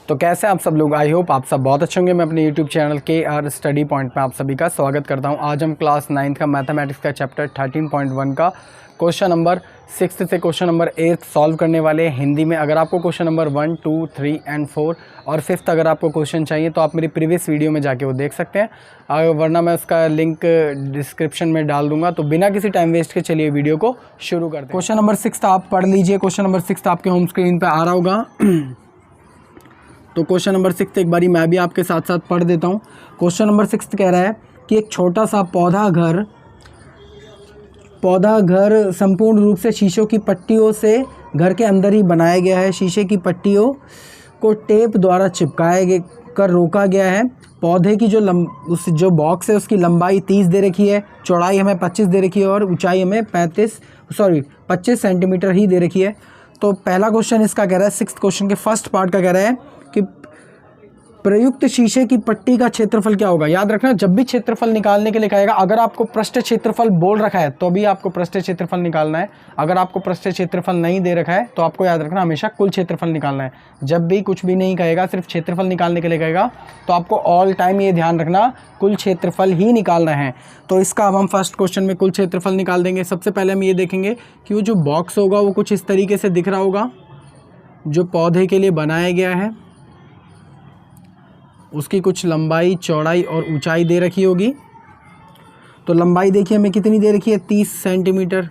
तो कैसे आप सब लोग, आई होप आप सब बहुत अच्छे होंगे। मैं अपने YouTube channel KR study point में आप सभी का स्वागत करता हूं। आज हम क्लास 9th का मैथमेटिक्स का चैप्टर 13.1 का क्वेश्चन नंबर 6 से क्वेश्चन नंबर 8 सॉल्व करने वाले हैं हिंदी में। अगर आपको क्वेश्चन नंबर 1, 2, 3 एंड 4 और 5th अगर आपको क्वेश्चन चाहिए तो आप मेरी प्रीवियस वीडियो में जाके वो देख सकते हैं, वरना मैं उसका लिंक डिस्क्रिप्शन में डाल दूंगा। तो बिना किसी टाइम वेस्ट के चलिए वीडियो को शुरू करते हैं। क्वेश्चन नंबर 6 आप पढ़ लीजिए। क्वेश्चन नंबर 6 आपके होम स्क्रीन पर आ रहा होगा। तो क्वेश्चन नंबर 6 एक बारी मैं भी आपके साथ साथ पढ़ देता हूँ। क्वेश्चन नंबर 6 कह रहा है कि एक छोटा सा पौधा घर संपूर्ण रूप से शीशों की पट्टियों से घर के अंदर ही बनाया गया है। शीशे की पट्टियों को टेप द्वारा चिपकाया कर रोका गया है। पौधे की जो बॉक्स है उसकी लंबाई 30 दे रखी है, चौड़ाई हमें 25 दे रखी है और ऊंचाई हमें 25 सेंटीमीटर ही दे रखी है। तो पहला क्वेश्चन इसका कह रहा है, 6th क्वेश्चन के फर्स्ट पार्ट का कह रहा है कि प्रयुक्त शीशे की पट्टी का क्षेत्रफल क्या होगा। याद रखना, जब भी क्षेत्रफल निकालने के लिए कहेगा, अगर आपको पृष्ठ क्षेत्रफल बोल रखा है तो भी आपको पृष्ठ क्षेत्रफल निकालना है। अगर आपको पृष्ठ क्षेत्रफल नहीं दे रखा है तो आपको याद रखना हमेशा कुल क्षेत्रफल निकालना है। जब भी कुछ भी नहीं कहेगा, सिर्फ क्षेत्रफल निकालने के लिए कहेगा, तो आपको ऑल टाइम ये ध्यान रखना कुल क्षेत्रफल ही निकालना है। तो इसका अब हम फर्स्ट क्वेश्चन में कुल क्षेत्रफल निकाल देंगे। सबसे पहले हम ये देखेंगे कि वो जो बॉक्स होगा वो कुछ इस तरीके से दिख रहा होगा, जो पौधे के लिए बनाया गया है। उसकी कुछ लंबाई, चौड़ाई और ऊंचाई दे रखी होगी। तो लंबाई देखिए हमें कितनी दे रखी है, 30 सेंटीमीटर।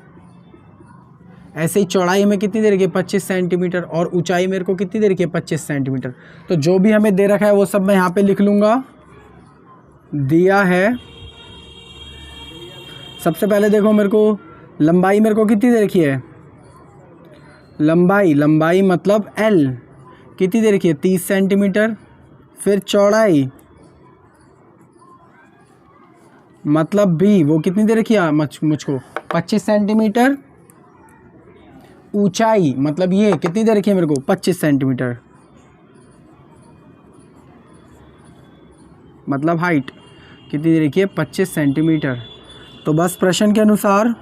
ऐसे ही चौड़ाई हमें कितनी दे रखी है, 25 सेंटीमीटर। और ऊंचाई मेरे को कितनी दे रखी है, 25 सेंटीमीटर। तो जो भी हमें दे रखा है वो सब मैं यहाँ पे लिख लूँगा। दिया है, सबसे पहले देखो मेरे को लंबाई मेरे को कितनी दे रखी है, लंबाई मतलब L कितनी दे रखी है, 30 सेंटीमीटर। फिर चौड़ाई मतलब B, वो कितनी दे रखी है मुझको 25 सेंटीमीटर। ऊंचाई मतलब ये कितनी दे रखी है मेरे को, 25 सेंटीमीटर, मतलब हाइट कितनी दे रखी है, 25 सेंटीमीटर। तो बस प्रश्न के अनुसार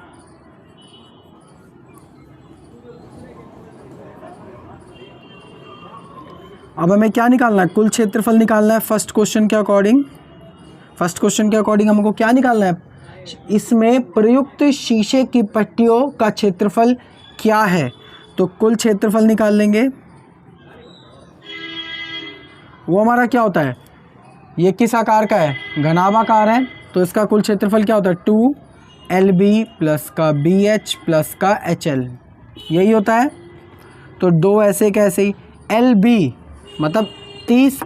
अब हमें क्या निकालना है, कुल क्षेत्रफल निकालना है। फर्स्ट क्वेश्चन के अकॉर्डिंग हमको क्या निकालना है, इसमें प्रयुक्त शीशे की पट्टियों का क्षेत्रफल क्या है। तो कुल क्षेत्रफल निकाल लेंगे। वो हमारा क्या होता है, ये किस आकार का है, घनाभाकार है। तो इसका कुल क्षेत्रफल क्या होता है, 2LB प्लस का BH प्लस का HL, यही होता है। तो दो ऐसे कैसे ही, LB मतलब 30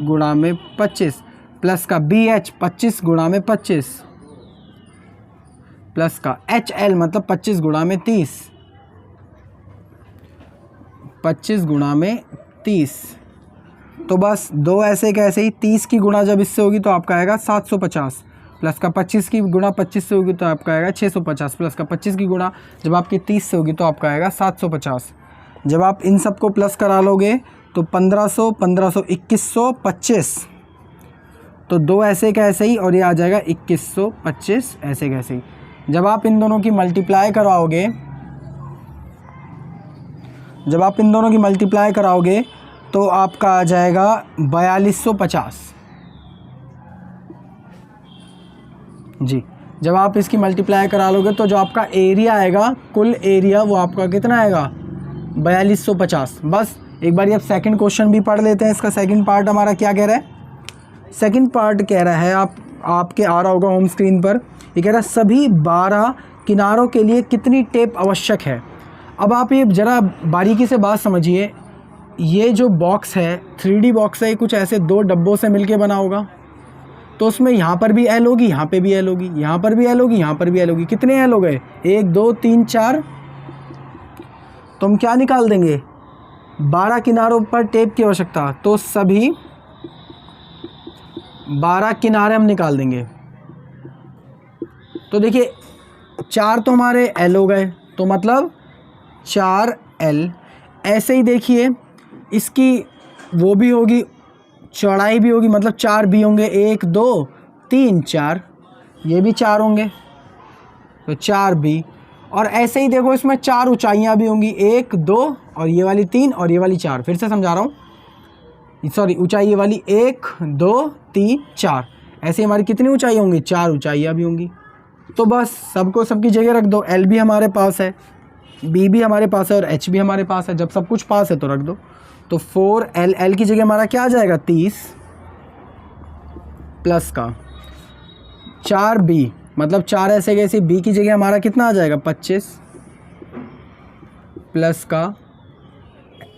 गुणा में 25 प्लस का BH 25 गुणा में 25 प्लस का HL मतलब 25 गुणा में 30, 25 गुणा में 30। तो बस दो ऐसे कैसे ही, 30 की गुणा जब इससे होगी तो आपका आएगा 750 प्लस का 25 की गुणा 25 से होगी तो आपका आएगा 650 प्लस का 25 की गुणा जब आपकी 30 से होगी तो आपका आएगा 750। जब आप इन सब को प्लस करा लोगे तो 1500, 2125। तो दो ऐसे कैसे ही और ये आ जाएगा 2125 ऐसे कैसे ही। जब आप इन दोनों की मल्टीप्लाई कराओगे तो आपका आ जाएगा 4250 जी। जब आप इसकी मल्टीप्लाई करा लोगे तो जो आपका एरिया आएगा, कुल एरिया, वो आपका कितना आएगा, 4250। बस एक बार अब सेकंड क्वेश्चन भी पढ़ लेते हैं। इसका सेकंड पार्ट हमारा क्या कह रहा है, सेकंड पार्ट कह रहा है, आपके आ रहा होगा होम स्क्रीन पर। ये कह रहा है सभी 12 किनारों के लिए कितनी टेप आवश्यक है। अब आप ये ज़रा बारीकी से बात समझिए। ये जो बॉक्स है 3D बॉक्स है, ये कुछ ऐसे दो डब्बों से मिलके बना होगा। तो उसमें यहाँ पर भी L होगी, यहाँ पे भी L होगी, यहाँ पर भी L होगी, यहाँ पर भी L होगी। कितने L हो गए, 1 2 3 4। तो हम क्या निकाल देंगे, 12 किनारों पर टेप की आवश्यकता। तो सभी 12 किनारे हम निकाल देंगे। तो देखिए 4 तो हमारे L हो गए, तो मतलब 4L। ऐसे ही देखिए इसकी वो भी होगी, चौड़ाई भी होगी, मतलब 4 भी होंगे, 1 2 3 4, ये भी 4 होंगे तो 4B। और ऐसे ही देखो इसमें 4 ऊंचाइयाँ भी होंगी, 1 2 और ये वाली 3 और ये वाली 4। फिर से समझा रहा हूँ, सॉरी ऊंचाई ये वाली 1 2 3 4, ऐसे हमारी कितनी ऊंचाई होंगी, 4 ऊंचाइयाँ भी होंगी। तो बस सबको सबकी जगह रख दो। एल भी हमारे पास है, बी भी हमारे पास है और एच भी हमारे पास है। जब सब कुछ पास है तो रख दो। तो 4L, एल की जगह हमारा क्या आ जाएगा 30 प्लस का 4B, मतलब 4 ऐसे कैसे, बी की जगह हमारा कितना आ जाएगा 25 प्लस का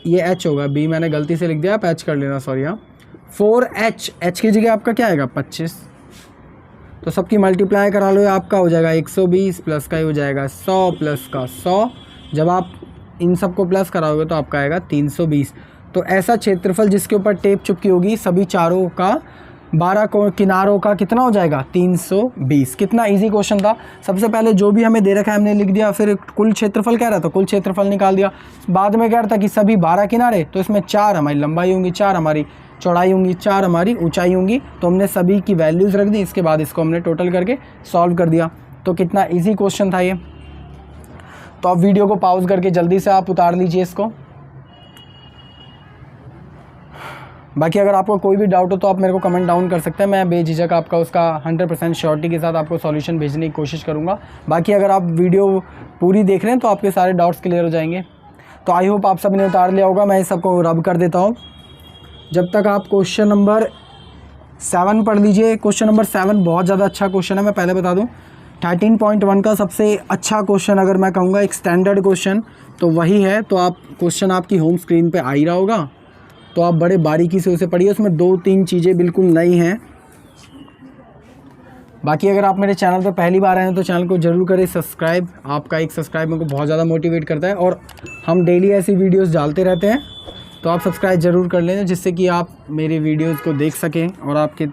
ये एच होगा, बी मैंने गलती से लिख दिया, आप एच कर लेना, सॉरी। हाँ 4H, एच की जगह आपका क्या आएगा 25। तो सबकी मल्टीप्लाई करा लो, आपका हो जाएगा 120 प्लस का ही हो जाएगा 100 प्लस का 100। जब आप इन सबको प्लस कराओगे तो आपका आएगा 320। तो ऐसा क्षेत्रफल जिसके ऊपर टेप चिपकी होगी सभी चारों का 12 किनारों का कितना हो जाएगा 320। कितना इजी क्वेश्चन था। सबसे पहले जो भी हमें दे रखा है हमने लिख दिया, फिर कुल क्षेत्रफल कह रहा था, कुल क्षेत्रफल निकाल दिया। बाद में कह रहा था कि सभी 12 किनारे, तो इसमें 4 हमारी लंबाई होंगी, 4 हमारी चौड़ाई होंगी, 4 हमारी ऊंचाई होंगी। तो हमने सभी की वैल्यूज़ रख दी, इसके बाद इसको हमने टोटल करके सॉल्व कर दिया। तो कितना ईजी क्वेश्चन था ये। तो आप वीडियो को पॉज करके जल्दी से आप उतार लीजिए इसको। बाकी अगर आपको कोई भी डाउट हो तो आप मेरे को कमेंट डाउन कर सकते हैं, मैं बेझिझक आपका उसका 100% श्योरिटी के साथ आपको सॉल्यूशन भेजने की कोशिश करूँगा। बाकी अगर आप वीडियो पूरी देख रहे हैं तो आपके सारे डाउट्स क्लियर हो जाएंगे। तो आई होप आप सब ने उतार लिया होगा। मैं इस सबको रब कर देता हूँ जब तक आप क्वेश्चन नंबर 7 पढ़ लीजिए। क्वेश्चन नंबर 7 बहुत ज़्यादा अच्छा क्वेश्चन है, मैं पहले बता दूँ। 13.1 का सबसे अच्छा क्वेश्चन अगर मैं कहूँगा एक स्टैंडर्ड क्वेश्चन तो वही है। तो आप क्वेश्चन आपकी होम स्क्रीन पे आ ही रहा होगा, तो आप बड़े बारीकी से उसे पढ़िए। उसमें 2-3 चीज़ें बिल्कुल नई हैं। बाकी अगर आप मेरे चैनल पर पहली बार आए हैं तो चैनल को ज़रूर करें सब्सक्राइब। आपका एक सब्सक्राइब मेरे को बहुत ज़्यादा मोटिवेट करता है और हम डेली ऐसी वीडियोस डालते रहते हैं, तो आप सब्सक्राइब ज़रूर कर लें जिससे कि आप मेरी वीडियोस को देख सकें और आपकी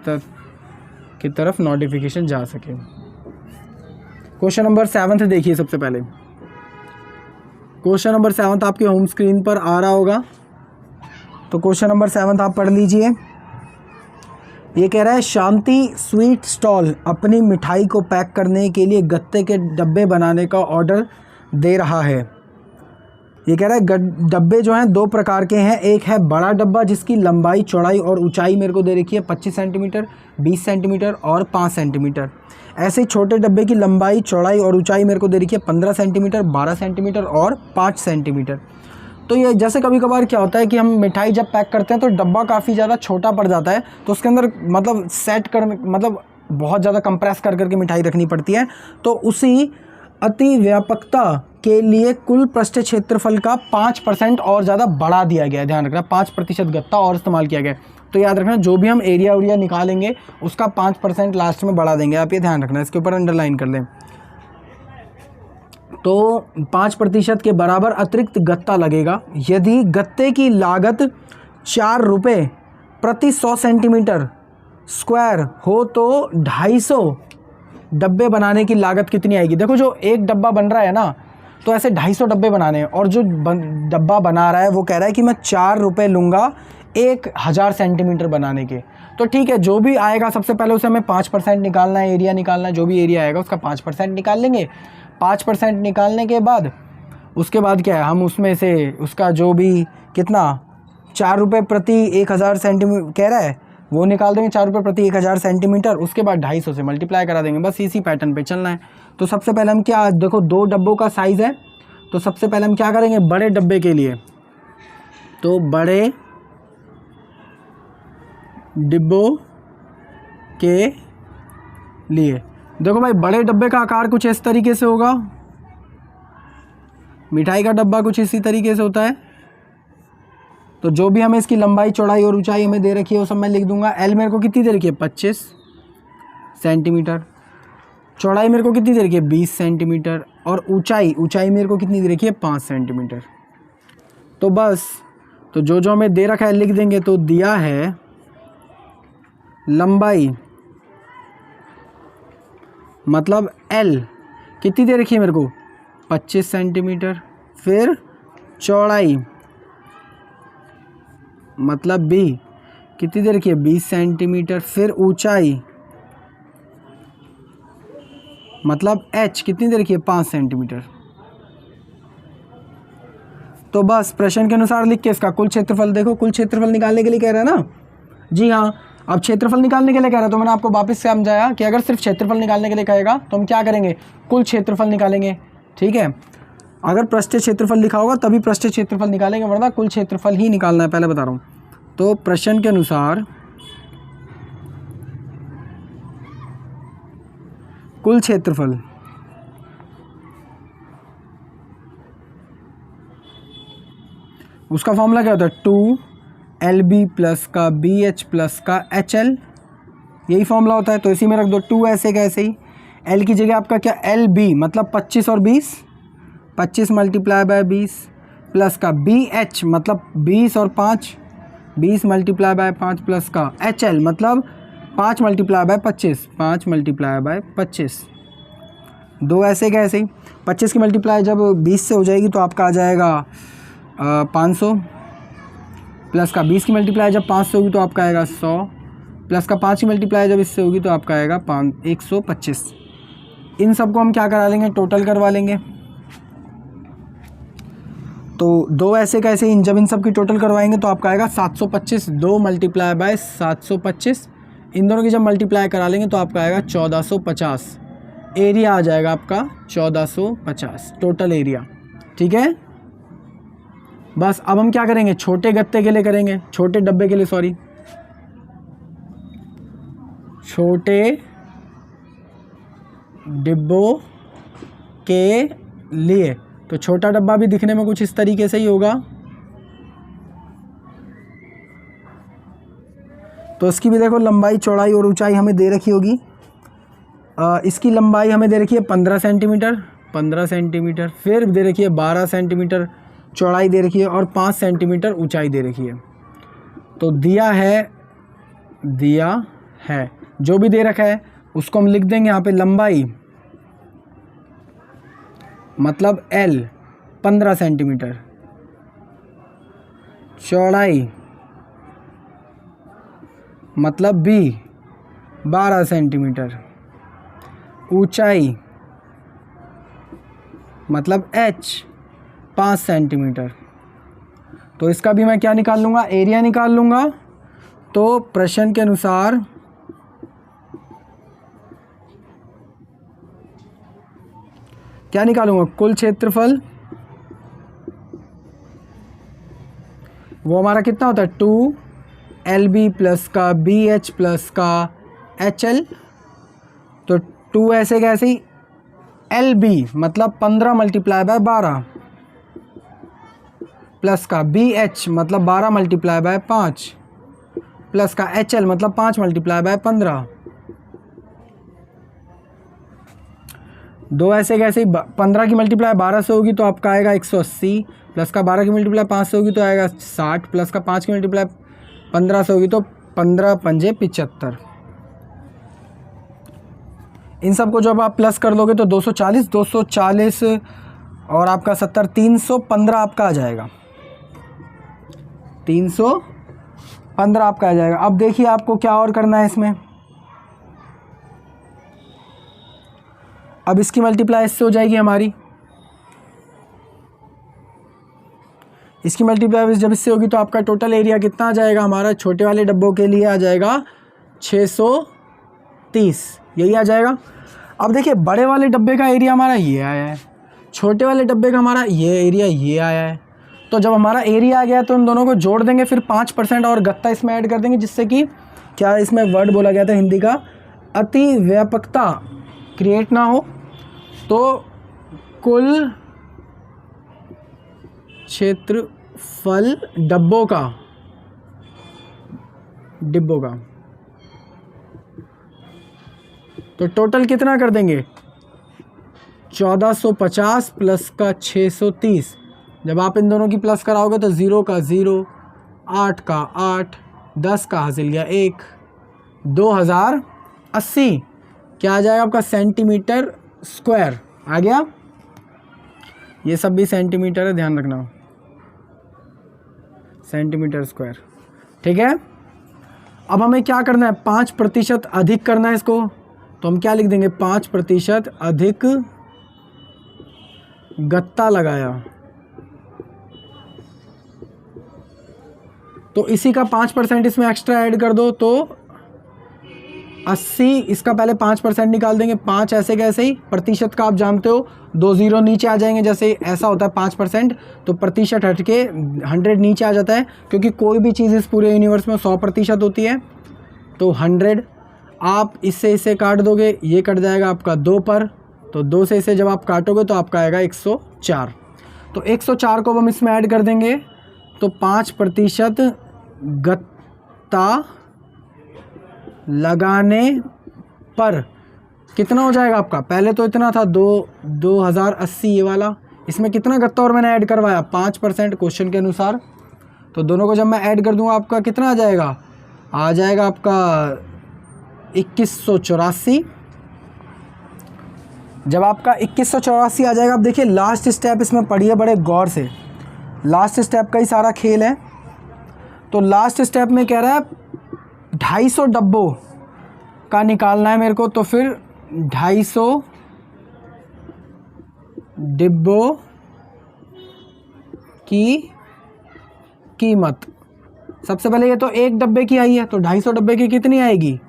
तरफ नोटिफिकेशन जा सके। क्वेश्चन नंबर 7 देखिए। सबसे पहले क्वेश्चन नंबर 7 आपके होम स्क्रीन पर आ रहा होगा, तो क्वेश्चन नंबर 7 आप पढ़ लीजिए। ये कह रहा है शांति स्वीट स्टॉल अपनी मिठाई को पैक करने के लिए गत्ते के डब्बे बनाने का ऑर्डर दे रहा है। ये कह रहा है डब्बे जो हैं 2 प्रकार के हैं। एक है बड़ा डब्बा जिसकी लंबाई चौड़ाई और ऊंचाई मेरे को दे रखी है 25 सेंटीमीटर, 20 सेंटीमीटर और 5 सेंटीमीटर। ऐसे ही छोटे डब्बे की लंबाई चौड़ाई और ऊंचाई मेरे को दे रखी है 15 सेंटीमीटर, 12 सेंटीमीटर और 5 सेंटीमीटर। तो ये जैसे कभी कभार क्या होता है कि हम मिठाई जब पैक करते हैं तो डब्बा काफ़ी ज़्यादा छोटा पड़ जाता है, तो उसके अंदर मतलब सेट कर मतलब बहुत ज़्यादा कंप्रेस कर करके मिठाई रखनी पड़ती है। तो उसी अति व्यापकता के लिए कुल पृष्ठ क्षेत्रफल का 5% और ज़्यादा बढ़ा दिया गया है। ध्यान रखना 5% गत्ता और इस्तेमाल किया गया है। तो याद रखना जो भी हम एरिया निकालेंगे उसका 5% लास्ट में बढ़ा देंगे। आप ये ध्यान रखना, इसके ऊपर अंडरलाइन कर लें। तो 5% के बराबर अतिरिक्त गत्ता लगेगा। यदि गत्ते की लागत 4 रुपये प्रति 100 सेंटीमीटर स्क्वायर हो तो 250 डब्बे बनाने की लागत कितनी आएगी। देखो जो एक डब्बा बन रहा है ना, तो ऐसे 250 डब्बे बनाने हैं, और जो डब्बा बना रहा है वो कह रहा है कि मैं 4 रुपये लूँगा 1000 सेंटीमीटर बनाने के। तो ठीक है, जो भी आएगा सबसे पहले उसे हमें 5% निकालना है, एरिया निकालना है। जो भी एरिया आएगा उसका 5% निकाल लेंगे। 5% निकालने के बाद उसके बाद क्या है, हम उसमें से उसका जो भी कितना 4 रुपये प्रति 1000 सेंटीमीटर कह रहा है वो निकाल देंगे, 4 रुपये प्रति 1000 सेंटीमीटर। उसके बाद 250 से मल्टीप्लाई करा देंगे। बस इसी पैटर्न पे चलना है। तो सबसे पहले हम क्या, देखो 2 डब्बों का साइज़ है, तो सबसे पहले हम क्या करेंगे बड़े डब्बे के लिए, तो बड़े डिब्बों के लिए देखो भाई, बड़े डब्बे का आकार कुछ इस तरीके से होगा, मिठाई का डब्बा कुछ इसी तरीके से होता है। तो जो भी हमें इसकी लंबाई चौड़ाई और ऊंचाई हमें दे रखी है वो सब मैं लिख दूंगा। एल मेरे को कितनी दे रखी है 25 सेंटीमीटर, चौड़ाई मेरे को कितनी दे रखी है 20 सेंटीमीटर, और ऊंचाई मेरे को कितनी दे रखी है 5 सेंटीमीटर। तो बस तो जो हमें दे रखा है लिख देंगे। तो दिया है लंबाई मतलब L कितनी दे रखी है मेरे को 25 सेंटीमीटर, फिर चौड़ाई मतलब B कितनी दे रखी है 20 सेंटीमीटर, फिर ऊंचाई मतलब H कितनी दे रखी है 5 सेंटीमीटर। तो बस प्रश्न के अनुसार लिख के इसका कुल क्षेत्रफल, देखो कुल क्षेत्रफल निकालने के लिए कह रहा है ना, जी हाँ। अब क्षेत्रफल निकालने के लिए कह रहा है तो मैंने आपको वापस से समझाया कि अगर सिर्फ क्षेत्रफल निकालने के लिए कहेगा तो हम क्या करेंगे, कुल क्षेत्रफल निकालेंगे, ठीक है। अगर पृष्ठीय क्षेत्रफल लिखा होगा तभी पृष्ठीय क्षेत्रफल निकालेंगे, वरना कुल क्षेत्रफल ही निकालना है, पहले बता रहा हूँ। तो प्रश्न के अनुसार कुल क्षेत्रफल उसका फॉर्मूला क्या होता है, 2LB प्लस का BH प्लस का HL, यही फॉर्मूला होता है। तो इसी में रख दो 2 ऐसे का ऐसे ही, L की जगह आपका क्या LB मतलब 25 और 20, 25 मल्टीप्लाई बाय 20 प्लस का BH मतलब 20 और 5, 20 मल्टीप्लाई बाय 5 प्लस का HL मतलब 5 मल्टीप्लाई बाय 25, 5 मल्टीप्लाई बाय 25, 2 ऐसे का ऐसे ही। 25 की मल्टीप्लाई जब 20 से हो जाएगी तो आपका आ जाएगा 500 प्लस का 20 की मल्टीप्लाई जब 5 से होगी तो आपका आएगा 100 प्लस का 5 की मल्टीप्लाई जब इससे होगी तो आपका आएगा 125। इन सबको हम क्या करा लेंगे, टोटल करवा लेंगे। तो 2 ऐसे कैसे जब इन सब की टोटल करवाएंगे तो आपका आएगा 725, 2 मल्टीप्लाई बाय 725, इन दोनों की जब मल्टीप्लाई करा लेंगे तो आपका आएगा 1450। एरिया आ जाएगा आपका 1450 टोटल एरिया, ठीक है। बस अब हम क्या करेंगे, छोटे गत्ते के लिए करेंगे, छोटे डब्बे के लिए, सॉरी, छोटे डिब्बों के लिए। तो छोटा डब्बा भी दिखने में कुछ इस तरीके से ही होगा। तो इसकी भी देखो लंबाई, चौड़ाई और ऊंचाई हमें दे रखी होगी। इसकी लंबाई हमें दे रखी है 15 सेंटीमीटर, 15 सेंटीमीटर, फिर दे रखी है 12 सेंटीमीटर चौड़ाई दे रखी है और 5 सेंटीमीटर ऊंचाई दे रखी है। तो दिया है जो भी दे रखा है उसको हम लिख देंगे यहाँ पे। लंबाई मतलब L 15 सेंटीमीटर, चौड़ाई मतलब B 12 सेंटीमीटर, ऊंचाई मतलब H 5 सेंटीमीटर। तो इसका भी मैं क्या निकाल लूँगा, एरिया निकाल लूँगा। तो प्रश्न के अनुसार क्या निकालूंगा, कुल क्षेत्रफल, वो हमारा कितना होता है 2LB प्लस का BH प्लस का HL। तो 2 ऐसे कैसे ही, LB मतलब 15 मल्टीप्लाई बाय 12 प्लस का BH मतलब 12 मल्टीप्लाई बाय 5 प्लस का HL मतलब 5 मल्टीप्लाई बाय 15। 2 ऐसे कैसे ही, 15 की मल्टीप्लाई 12 से होगी तो आपका आएगा 180 प्लस का 12 की मल्टीप्लाई 5 से होगी तो आएगा 60 प्लस का 5 की मल्टीप्लाई 15 से होगी तो 15 पंजे 75। इन सबको जब आप प्लस कर दोगे तो 240 और आपका 70, 315 आपका आ जाएगा, 315 आपका आ जाएगा। अब देखिए आपको क्या और करना है इसमें। अब इसकी मल्टीप्लाई इससे हो जाएगी हमारी, इसकी मल्टीप्लाई जब इससे होगी तो आपका टोटल एरिया कितना आ जाएगा हमारा, छोटे वाले डब्बों के लिए आ जाएगा 630, यही आ जाएगा। अब देखिए बड़े वाले डब्बे का एरिया हमारा ये आया है, छोटे वाले डब्बे का हमारा ये एरिया ये आया है। तो जब हमारा एरिया आ गया तो इन दोनों को जोड़ देंगे, फिर 5% और गत्ता इसमें ऐड कर देंगे, जिससे कि क्या इसमें वर्ड बोला गया था हिंदी का, अति व्यापकता क्रिएट ना हो। तो कुल क्षेत्रफल डिब्बों का तो टोटल कितना कर देंगे, 1450 प्लस का 630। जब आप इन दोनों की प्लस कराओगे तो 0 का 0, 8 का 8, 10 का हासिल गया 1, 2080 क्या आ जाएगा आपका सेंटीमीटर स्क्वायर आ गया। ये सब भी सेंटीमीटर है, ध्यान रखना, सेंटीमीटर स्क्वायर, ठीक है। अब हमें क्या करना है, 5% अधिक करना है इसको। तो हम क्या लिख देंगे, 5% अधिक गत्ता लगाया, तो इसी का 5% इसमें एक्स्ट्रा ऐड कर दो तो 80, इसका पहले 5% निकाल देंगे, 5 ऐसे कैसे ही, प्रतिशत का आप जानते हो 2 ज़ीरो नीचे आ जाएंगे, जैसे ऐसा होता है 5%, तो प्रतिशत हट के 100 नीचे आ जाता है, क्योंकि कोई भी चीज़ इस पूरे यूनिवर्स में 100% होती है। तो 100 आप इससे इसे काट दोगे, ये कट जाएगा आपका 2 पर, तो 2 से इसे जब आप काटोगे तो आपका आएगा 104। तो 104 को हम इसमें ऐड कर देंगे, तो 5% गत्ता लगाने पर कितना हो जाएगा आपका। पहले तो इतना था 2080 ये वाला, इसमें कितना गत्ता और मैंने ऐड करवाया 5% क्वेश्चन के अनुसार। तो दोनों को जब मैं ऐड कर दूंगा आपका कितना आ जाएगा, आ जाएगा आपका 2184। जब आपका 2184 आ जाएगा, अब देखिए लास्ट स्टेप इसमें पढ़िए बड़े गौर से, लास्ट स्टेप का ही सारा खेल है। तो लास्ट स्टेप में कह रहा है 250 डब्बों का निकालना है मेरे को, तो फिर 250 डिब्बों की कीमत, सबसे पहले ये तो एक डब्बे की आई है, तो 250 डब्बे की कितनी आएगी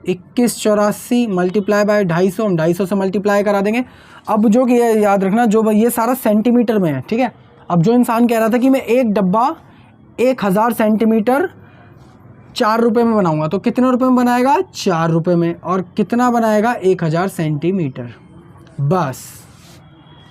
2184 मल्टीप्लाई बाय 250, हम 250 से मल्टीप्लाई करा देंगे। अब जो कि याद रखना, जो ये सारा सेंटीमीटर में है, ठीक है। अब जो इंसान कह रहा था कि मैं एक डब्बा 1000 सेंटीमीटर 4 रुपये में बनाऊंगा, तो कितने रुपए में बनाएगा 4 रुपये में, और कितना बनाएगा 1000 सेंटीमीटर, बस।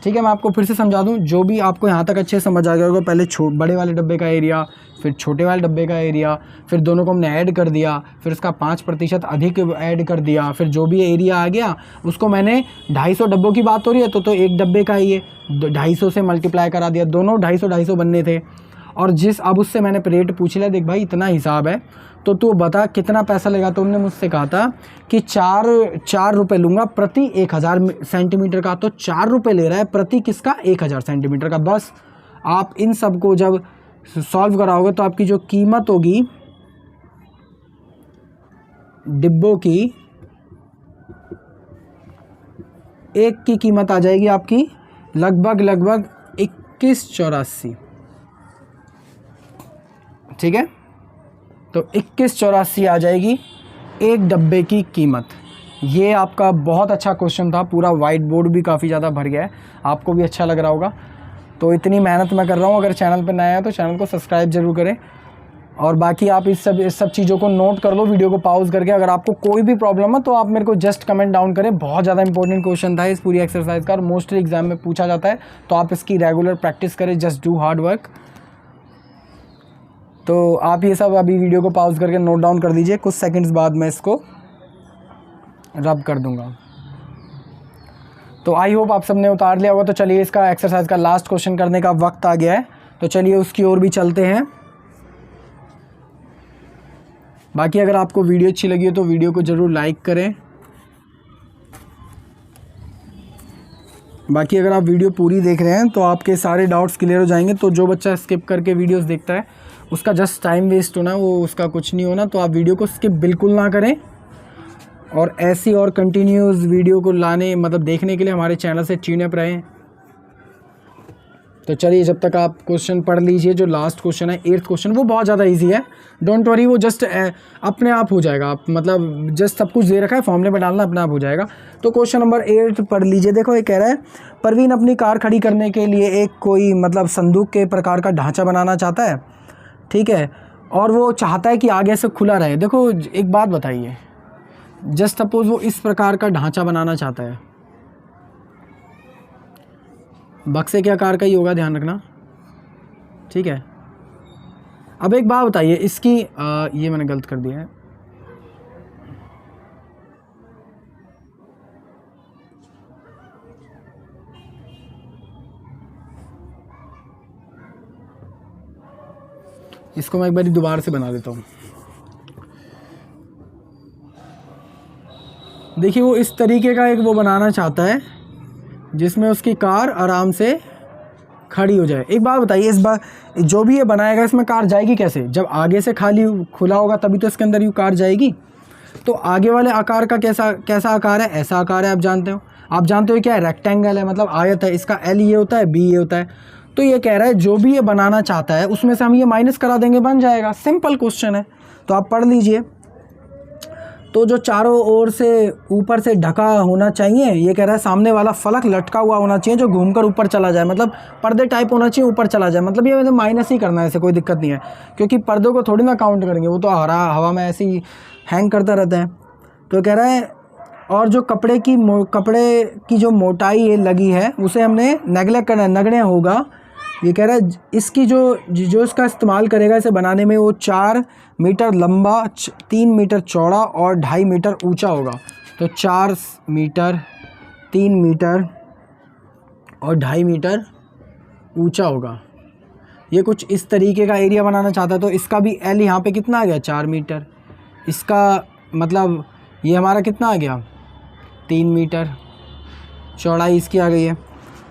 ठीक है, मैं आपको फिर से समझा दूं, जो भी आपको यहाँ तक अच्छे समझ आ गया होगा, पहले बड़े वाले डब्बे का एरिया, फिर छोटे वाले डब्बे का एरिया, फिर दोनों को हमने ऐड कर दिया, फिर उसका 5% अधिक ऐड कर दिया, फिर जो भी एरिया आ गया उसको मैंने 250 डब्बों की बात हो रही है तो एक डब्बे का ही है, 250 से मल्टीप्लाई करा दिया, दोनों 250 बनने थे। और अब उससे मैंने रेट पूछ लिया, देख भाई इतना हिसाब है तो तू बता कितना पैसा लेगा। तो उन्होंने मुझसे कहा था कि 4 रुपये लूँगा प्रति 1000 सेंटीमीटर का, तो 4 रुपये ले रहा है प्रति किसका 1000 सेंटीमीटर का। बस आप इन सब को जब सॉल्व कराओगे तो आपकी जो कीमत होगी डिब्बों की, एक की कीमत आ जाएगी आपकी लगभग 2184, ठीक है। तो 2184 आ जाएगी एक डब्बे की कीमत। ये आपका बहुत अच्छा क्वेश्चन था, पूरा वाइट बोर्ड भी काफ़ी ज़्यादा भर गया है, आपको भी अच्छा लग रहा होगा। तो इतनी मेहनत मैं कर रहा हूँ, अगर चैनल पर नया है तो चैनल को सब्सक्राइब जरूर करें, और बाकी आप इस सब चीज़ों को नोट कर लो वीडियो को पॉज करके। अगर आपको कोई भी प्रॉब्लम है तो आप मेरे को जस्ट कमेंट डाउन करें। बहुत ज़्यादा इंपॉर्टेंट क्वेश्चन था इस पूरी एक्सरसाइज का, और मोस्टली एग्जाम में पूछा जाता है, तो आप इसकी रेगुलर प्रैक्टिस करें, जस्ट डू हार्ड वर्क। तो आप ये सब अभी वीडियो को पॉज करके नोट डाउन कर दीजिए, कुछ सेकंड्स बाद मैं इसको रब कर दूंगा। तो आई होप आप सबने उतार लिया होगा। तो चलिए इसका एक्सरसाइज का लास्ट क्वेश्चन करने का वक्त आ गया है, तो चलिए उसकी ओर भी चलते हैं। बाकी अगर आपको वीडियो अच्छी लगी हो तो वीडियो को ज़रूर लाइक करें। बाकी अगर आप वीडियो पूरी देख रहे हैं तो आपके सारे डाउट्स क्लियर हो जाएंगे। तो जो बच्चा स्किप करके वीडियोस देखता है उसका जस्ट टाइम वेस्ट होना, वो उसका कुछ नहीं होना। तो आप वीडियो को स्किप बिल्कुल ना करें, और ऐसी और कंटिन्यूस वीडियो को लाने मतलब देखने के लिए हमारे चैनल से ट्यून अप रहें। तो चलिए जब तक आप क्वेश्चन पढ़ लीजिए, जो लास्ट क्वेश्चन है 8th क्वेश्चन, वो बहुत ज़्यादा इजी है, डोंट वरी, वो जस्ट अपने आप हो जाएगा। आप मतलब जस्ट सब कुछ दे रखा है, फॉर्मूले में डालना अपने आप हो जाएगा। तो क्वेश्चन नंबर 8 पढ़ लीजिए। देखो ये कह रहा है, परवीन अपनी कार खड़ी करने के लिए एक कोई मतलब संदूक के प्रकार का ढांचा बनाना चाहता है, ठीक है, और वो चाहता है कि आगे से खुला रहे। देखो एक बात बताइए, जस्ट सपोज वो इस प्रकार का ढांचा बनाना चाहता है, बक्से के आकार का ही होगा, ध्यान रखना, ठीक है। अब एक बात बताइए इसकी, ये मैंने गलत कर दिया है, इसको मैं एक बार दोबारा से बना देता हूँ। देखिए वो इस तरीके का एक वो बनाना चाहता है जिसमें उसकी कार आराम से खड़ी हो जाए। एक बात बताइए, इस बार जो भी ये बनाएगा इसमें कार जाएगी कैसे? जब आगे से खाली खुला होगा तभी तो इसके अंदर ये कार जाएगी। तो आगे वाले आकार का कैसा आकार है? ऐसा आकार है, आप जानते हो क्या है? रेक्टेंगल है, मतलब आयत है। इसका एल ये होता है, बी ये होता है। तो ये कह रहा है जो भी ये बनाना चाहता है उसमें से हम ये माइनस करा देंगे, बन जाएगा। सिंपल क्वेश्चन है, तो आप पढ़ लीजिए। तो जो चारों ओर से ऊपर से ढका होना चाहिए, ये कह रहा है सामने वाला फलक लटका हुआ होना चाहिए जो घूमकर ऊपर चला जाए, मतलब पर्दे टाइप होना चाहिए, ऊपर चला जाए। मतलब ये मतलब माइनस ही करना है, ऐसे कोई दिक्कत नहीं है, क्योंकि पर्दों को थोड़ी ना काउंट करेंगे, वो तो हवा में ऐसे ही हैंग करता रहता है। तो कह रहा है और जो कपड़े की जो मोटाई ये लगी है उसे हमने नेगलेक्ट करना, नगण्य होगा। ये कह रहा है इसकी जो इसका इस्तेमाल करेगा इसे बनाने में, वो 4 मीटर लंबा, 3 मीटर चौड़ा और 2.5 मीटर ऊंचा होगा। तो 4 मीटर, 3 मीटर और 2.5 मीटर ऊंचा होगा। ये कुछ इस तरीके का एरिया बनाना चाहता है। तो इसका भी एल यहाँ पे कितना आ गया, 4 मीटर। इसका मतलब ये हमारा कितना आ गया, 3 मीटर। चौड़ाई इसकी आ गई है।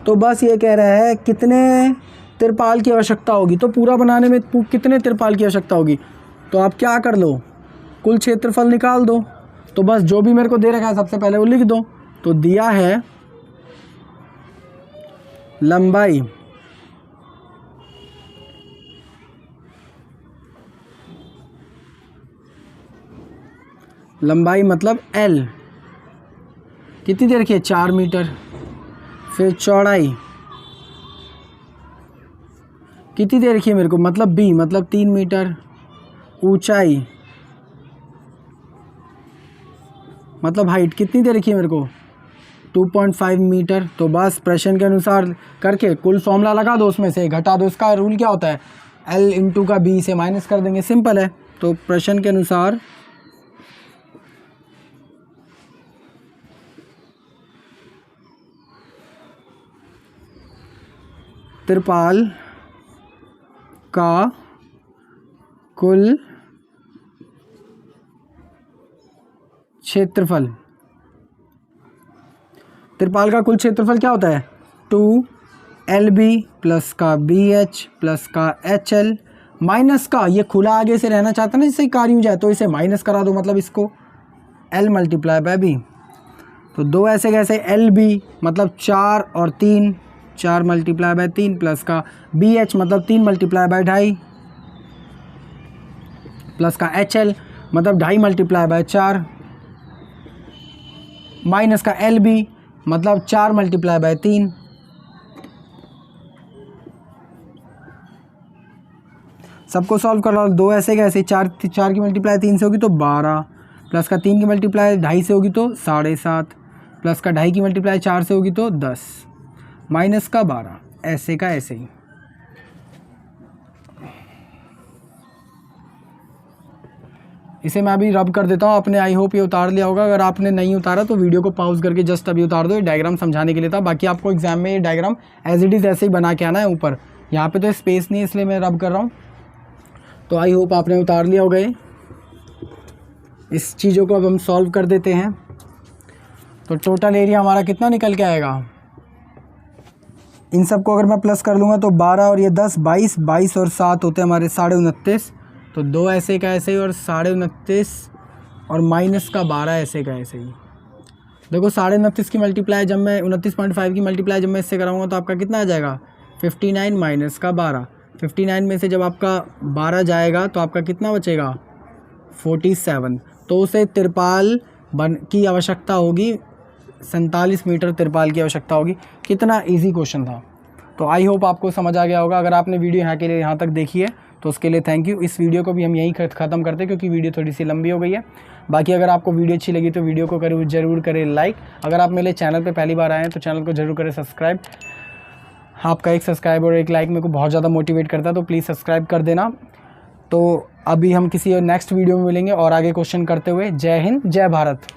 तो बस ये कह रहा है कितने तिरपाल की आवश्यकता होगी। तो पूरा बनाने में कितने तिरपाल की आवश्यकता होगी, तो आप क्या कर लो, कुल क्षेत्रफल निकाल दो। तो बस जो भी मेरे को दे रखा है सबसे पहले वो लिख दो। तो दिया है लंबाई मतलब L कितनी दे रखी है, 4 मीटर। फिर चौड़ाई कितनी दे रखी है मेरे को, मतलब B मतलब 3 मीटर। ऊंचाई मतलब हाइट कितनी दे रखी है मेरे को, 2.5 मीटर। तो बस प्रश्न के अनुसार करके कुल फॉर्मूला लगा दो, उसमें से घटा दो। इसका रूल क्या होता है, L इंटू का B से माइनस कर देंगे, सिंपल है। तो प्रश्न के अनुसार तिरपाल का कुल क्षेत्रफल, तिरपाल का कुल क्षेत्रफल क्या होता है, 2LB प्लस का BH प्लस का HL माइनस का, ये खुला आगे से रहना चाहता है ना, जिससे कार्य हो जाए, तो इसे माइनस करा दो, मतलब इसको L मल्टीप्लाई बाय B। तो 2 ऐसे कैसे, LB मतलब 4 और 3, 4 मल्टीप्लाई बाय 3 प्लस का BH मतलब 3 मल्टीप्लाई बाय 2.5 प्लस का HL मतलब 2.5 मल्टीप्लाई बाय 4 माइनस का LB मतलब 4 मल्टीप्लाई बाय 3। सबको सॉल्व कर लो। 2 ऐसे कैसे, 4 की मल्टीप्लाई 3 से होगी तो 12 प्लस का 3 की मल्टीप्लाई 2.5 से होगी तो 7.5 प्लस का 2.5 की मल्टीप्लाई 4 से होगी तो 10 माइनस का 12, ऐसे का ऐसे ही। इसे मैं अभी रब कर देता हूँ आपने, आई होप ये उतार लिया होगा। अगर आपने नहीं उतारा तो वीडियो को पॉज करके जस्ट अभी उतार दो। ये डायग्राम समझाने के लिए था, बाकी आपको एग्जाम में ये डायग्राम एज इट इज़ ऐसे ही बना के आना है ऊपर। यहाँ पे तो स्पेस नहीं है इसलिए मैं रब कर रहा हूँ। तो आई होप आपने उतार लिया होगा। इस चीज़ों को अब हम सॉल्व कर देते हैं। तो टोटल एरिया हमारा कितना निकल के आएगा, इन सब को अगर मैं प्लस कर लूँगा तो 12 और ये 10, 22 और 7 होते हैं हमारे 29.5। तो 2 ऐसे का ऐसे ही और 29.5 और माइनस का 12 ऐसे का ऐसे ही। देखो 29.5 की मल्टीप्लाई जब मैं 29.5 की मल्टीप्लाई जब मैं इससे कराऊंगा तो आपका कितना आ जाएगा, 59 माइनस का 12। 59 में से जब आपका 12 जाएगा तो आपका कितना बचेगा, 47। तो उसे तिरपाल की आवश्यकता होगी, 47 मीटर तिरपाल की आवश्यकता होगी। कितना इजी क्वेश्चन था। तो आई होप आपको समझ आ गया होगा। अगर आपने वीडियो यहाँ तक देखी है तो उसके लिए थैंक यू। इस वीडियो को भी हम यहीं ख़त्म करते हैं क्योंकि वीडियो थोड़ी सी लंबी हो गई है। बाकी अगर आपको वीडियो अच्छी लगी तो वीडियो को ज़रूर करें लाइक। अगर आप मेरे चैनल पे पहली बार आए हैं तो चैनल को ज़रूर करें सब्सक्राइब। आपका एक सब्सक्राइब और एक लाइक मेरे को बहुत ज़्यादा मोटिवेट करता है, तो प्लीज़ सब्सक्राइब कर देना। तो अभी हम किसी और नेक्स्ट वीडियो में मिलेंगे और आगे क्वेश्चन करते हुए। जय हिंद, जय भारत।